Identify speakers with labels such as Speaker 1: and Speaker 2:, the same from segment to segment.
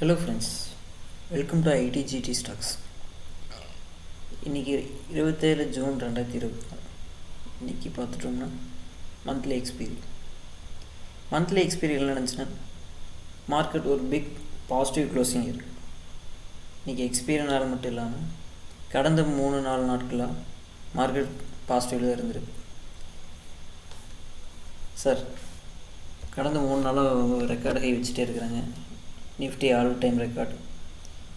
Speaker 1: Hello friends, welcome to IDGD stocks. இன்றைக்கி 27 June 2024. இன்றைக்கி பார்த்துட்டோம்னா மந்த்லி எக்ஸ்பீரி என்ன நடந்துச்சுன்னா மார்க்கெட் ஒரு பிக் பாசிட்டிவ் க்ளோசிங் இருக்குது. இன்றைக்கி எக்ஸ்பீரியனால் மட்டும் இல்லாமல் கடந்த 3-4 நாட்களாக மார்க்கெட் பாசிட்டிவில் தான் இருந்திருக்கு. சார், கடந்த 3 நாளாக ரெக்கார்டு ஹை வச்சுட்டே இருக்கிறாங்க. Nifty all time record,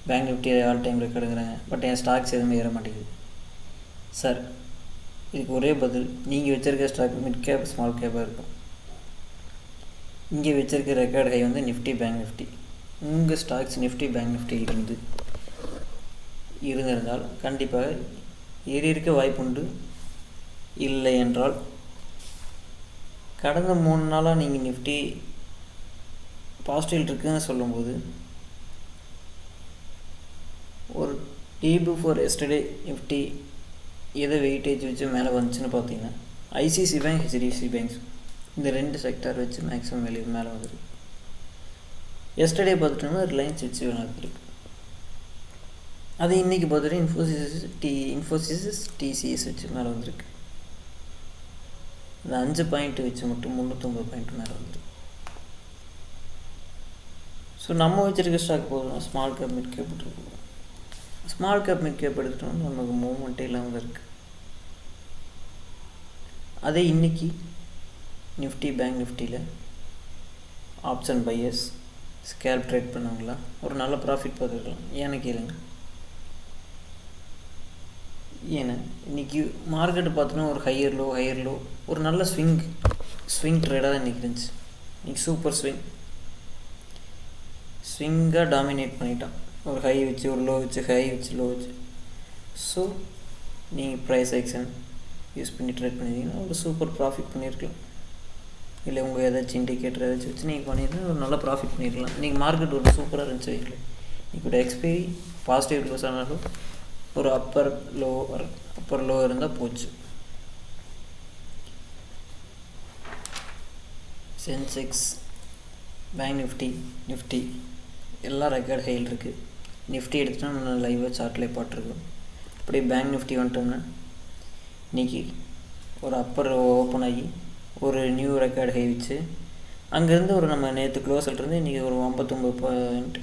Speaker 1: bank Nifty all time ரெக்கார்டுங்கிறாங்க. பட் என் ஸ்டாக்ஸ் எதுவுமே ஏற மாட்டேங்குது. சார், இதுக்கு ஒரே பதில், நீங்கள் வச்சுருக்க ஸ்டாக் மிட் கேப் ஸ்மால் கேப்பாக இருக்கும். இங்கே வச்சுருக்க ரெக்கார்டு ஹை வந்து நிஃப்டி பேங்க் நிஃப்டி. உங்கள் ஸ்டாக்ஸ் நிஃப்டி பேங்க் நிஃப்டி இருந்திருந்தால் கண்டிப்பாக ஏறி இருக்க வாய்ப்புண்டு. இல்லை என்றால் கடந்த 3 நாளாக நீங்கள் நிஃப்டி பாசிட்டிவ் இருக்குன்னு சொல்லும்போது ஒரு டே பிஃபோர் எஸ்டர்டே நிஃப்டி எதை வெயிட்டேஜ் வச்சு மேலே வந்துச்சுன்னு பார்த்தீங்கன்னா ஐசிசி பேங்க், ஹெச்டிஎஃப்சி பேங்க்ஸ், இந்த 2 செக்டார் வச்சு மேக்ஸிமம் மேலே வந்துருக்கு. எஸ்டர்டே பார்த்துட்டோம்னா ரிலையன்ஸ் வச்சு வந்துருக்கு. அது இன்றைக்கி பார்த்துட்டு இன்ஃபோசிஸ் டிசிஎஸ் வச்சு மேலே வந்திருக்கு. அந்த 5 பாயிண்ட் வச்சு மட்டும் 309 பாயிண்ட் மேலே வந்துருக்கு. ஸோ நம்ம வச்சுருக்க ஸ்டாக் போதும் ஸ்மால் கேப் மிட் கேப் எடுத்துருக்கோம். ஸ்மால் கேப் மிட் கேப் எடுத்துட்டோம்னா நமக்கு மூவ்மெண்ட்டே இல்லாமல் இருக்குது. அதே இன்றைக்கி நிஃப்டி பேங்க் நிஃப்டியில் ஆப்ஷன் பையர்ஸ் ஸ்கேல்ப் ட்ரேட் பண்ணவங்களா ஒரு நல்ல ப்ராஃபிட் பார்த்துருக்கலாம். ஏன்னு கேளுங்க. ஏன்னா இன்றைக்கி மார்க்கெட்டு பார்த்தோன்னா ஒரு ஹையர் லோ ஒரு நல்ல ஸ்விங் ட்ரேடாக தான் இன்றைக்கி இருந்துச்சு. இன்றைக்கி சூப்பர் ஸ்விங்காக டாமினேட் பண்ணிட்டான். ஒரு ஹை வச்சு ஒரு லோ வச்சு லோ வச்சு. ஸோ நீங்கள் ப்ரைஸ் ஆக்ஷன் யூஸ் பண்ணி ட்ரேட் பண்ணிட்டீங்கன்னா ஒரு சூப்பர் ப்ராஃபிட் பண்ணியிருக்கலாம். இல்லை உங்கள் ஏதாச்சும் இண்டிகேட்டர் ஏதாச்சும் வச்சு நீங்கள் பண்ணியிருந்தால் ஒரு நல்ல ப்ராஃபிட் பண்ணியிருக்கலாம். இன்றைக்கி மார்க்கெட் ஒரு சூப்பராக இருந்துச்சு வைக்கல. இன்றைக்கி எக்ஸ்பைரி பாசிட்டிவ் க்ளோஸ் ஆனாலும் ஒரு அப்பர் லோ இருந்தால் போச்சு. சென்செக்ஸ், பேங்க் நிஃப்டி எல்லாம் ரெக்கார்ட் ஹையில் இருக்குது. நிஃப்டி எடுத்துகிட்டா நம்ம லைவாக சார்ட்லேயே பார்த்துருக்கோம். அப்படியே பேங்க் நிஃப்டி வந்துட்டோம்னா இன்றைக்கி ஒரு அப்பர் ஓப்பன் ஆகி ஒரு நியூ ரெக்கார்டு ஹை வச்சு அங்கேருந்து ஒரு நம்ம நேற்று க்ளோஸ்லேருந்து இன்றைக்கி ஒரு 59 பாயிண்ட்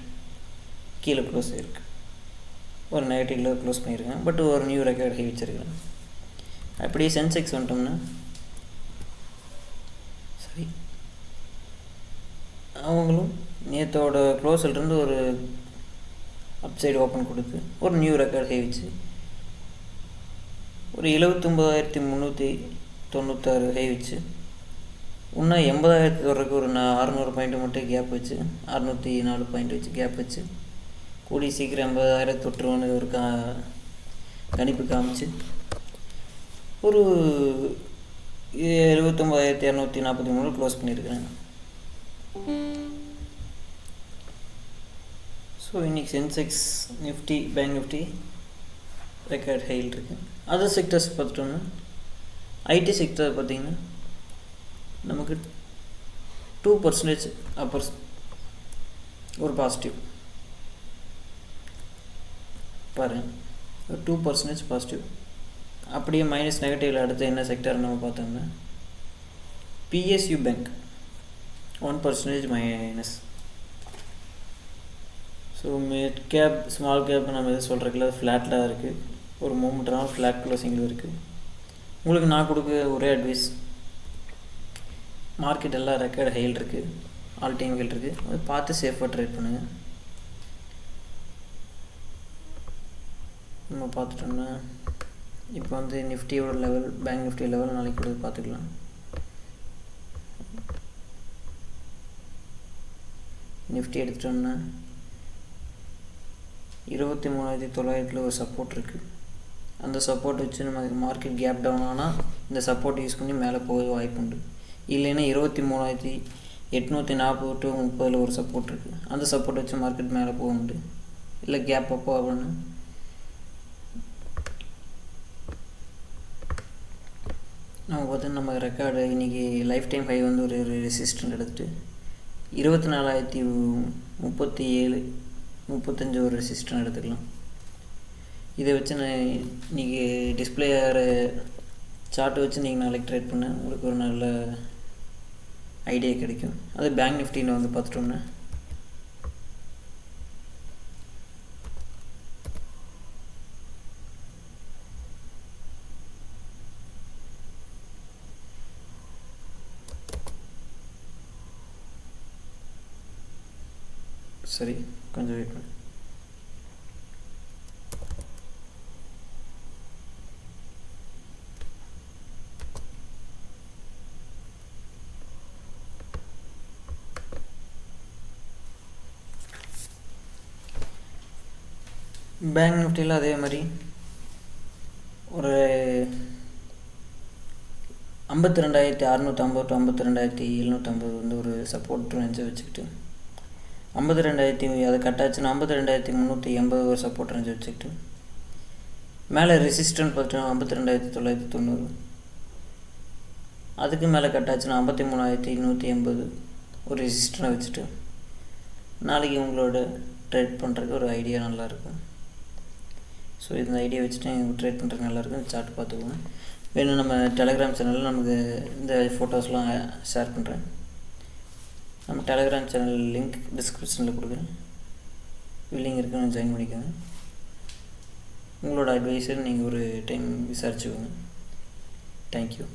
Speaker 1: கீழே க்ளோஸ் ஆகிருக்கு. ஒரு நெகட்டிவில் க்ளோஸ் பண்ணியிருக்கேன். பட் ஒரு நியூ ரெக்கார்டு ஹை வச்சுருக்கேன். அப்படியே சென்செக்ஸ் வந்துட்டோம்னா சரி, அவங்களும் நேற்றோட க்ளோஸ்லேருந்து ஒரு அப்சைடு ஓப்பன் கொடுத்து ஒரு நியூ ரெக்கார்ட் ஹை வச்சு ஒரு 79,396 ஹை வச்சு இன்னும் 80,000 வர்றதுக்கு ஒரு 600 பாயிண்ட் மட்டும் கேப் வச்சு 604 பாயிண்ட் வச்சு கேப் வச்சு கூடி சீக்கிரம் 80,000 தொற்றுவோன்னு ஒரு கணிப்பு காமிச்சு ஒரு 79,243 க்ளோஸ் பண்ணியிருக்கிறாங்க. ஸோ இன்றைக்கி Sensex, Nifty, bank Nifty record ஹையில் இருக்குது. அதர் செக்டர்ஸ் பார்த்துட்டோம்னா ஐடி செக்டர் பார்த்திங்கன்னா நமக்கு 2% அப்பர்ஸ் ஒரு பாசிட்டிவ் பாருங்கள், ஒரு 2% பாசிட்டிவ். அப்படியே மைனஸ் நெகட்டிவில் அடுத்து என்ன செக்டர் நம்ம பார்த்தோம்னா PSU bank 1% minus. So mid cap small cap நம்ம எது சொல்கிறதுல ஃப்ளாட்டில் தான் இருக்குது. ஒரு மூமெண்ட்னால ஃப்ளாட் க்ளோசிங்கில் இருக்குது. உங்களுக்கு நான் கொடுக்க ஒரே அட்வைஸ், மார்க்கெட் எல்லாம் ரெக்கார்டு ஹையில் இருக்குது, ஆல் டைம் ஹையில் இருக்குது. அதை பார்த்து சேஃபாக ட்ரேட் பண்ணுங்கள். நம்ம பார்த்துட்டோம்னா இப்போ வந்து நிஃப்டியோட லெவல், பேங்க் நிஃப்டி லெவல் நாளைக்கு கூட பார்த்துக்கலாம். நிஃப்டி எடுத்துட்டோம்னா 23,900 ஒரு சப்போர்ட் இருக்குது. அந்த சப்போர்ட் வச்சு நம்ம மார்க்கெட் கேப் டவுன் ஆனால் இந்த சப்போர்ட் யூஸ் பண்ணி மேலே போக வாய்ப்பு உண்டு. இல்லைன்னா 23,840 to 30 ஒரு சப்போர்ட் இருக்குது. அந்த சப்போர்ட் வச்சு மார்க்கெட் மேலே போக உண்டு. இல்லை கேப் அப்போ அப்படின்னு நம்ம பார்த்தா நம்ம ரெக்கார்டு இன்றைக்கி லைஃப் டைம் ஹை வந்து ஒரு ரெசிஸ்டன்ட் எடுத்துகிட்டு 24,037 35 ஒரு ரெசிஸ்டன்ஸ் எடுத்துக்கலாம். இதை வச்சு நான் இன்றைக்கி டிஸ்பிளே ஆகிற சார்ட்டை வச்சு நீங்கள் நாளைக்கு ட்ரேட் பண்ண உங்களுக்கு ஒரு நல்ல ஐடியா கிடைக்கும். அது பேங்க் நிஃப்டியில் வந்து பார்த்துட்டோம்னா சரி கொஞ்சம் வெயிட் பண்ணு. பேங்க் நிஃப்டியில் அதே மாதிரி ஒரு 52,650 to 52,750 வந்து ஒரு சப்போர்ட் ரேஞ்சை வச்சுக்கிட்டு 52,000 அது கட்டாச்சுன்னா 52,380 ஒரு சப்போர்ட் ரேஞ்சை வச்சுக்கிட்டு மேலே ரெசிஸ்டன்ட் பார்த்தீங்கன்னா 52,990 அதுக்கு மேலே கட்டாச்சுன்னா 53,280 ஒரு ரெசிஸ்டரை வச்சுட்டு நாளைக்கு உங்களோட ட்ரேட் பண்ணுறதுக்கு ஒரு ஐடியா நல்லாயிருக்கும். ஸோ இந்த ஐடியா வச்சுட்டு எங்களுக்கு ட்ரேட் பண்ணுறதுக்கு நல்லாயிருக்கும். சார்ட் பார்த்துக்கோங்க. வேணும் நம்ம டெலகிராம் சேனலில் நமக்கு இந்த ஃபோட்டோஸ்லாம் ஷேர் பண்ணுறேன். நம்ம டெலகிராம் சேனல் லிங்க் டிஸ்கிரிப்ஷனில் கொடுக்குறேன். லிங்க் இருக்குன்னு ஜாயின் பண்ணிக்கோங்க. உங்களோட அட்வைஸை நீங்கள் ஒரு டைம் விசாரிச்சுக்கோங்க. தேங்க்யூ.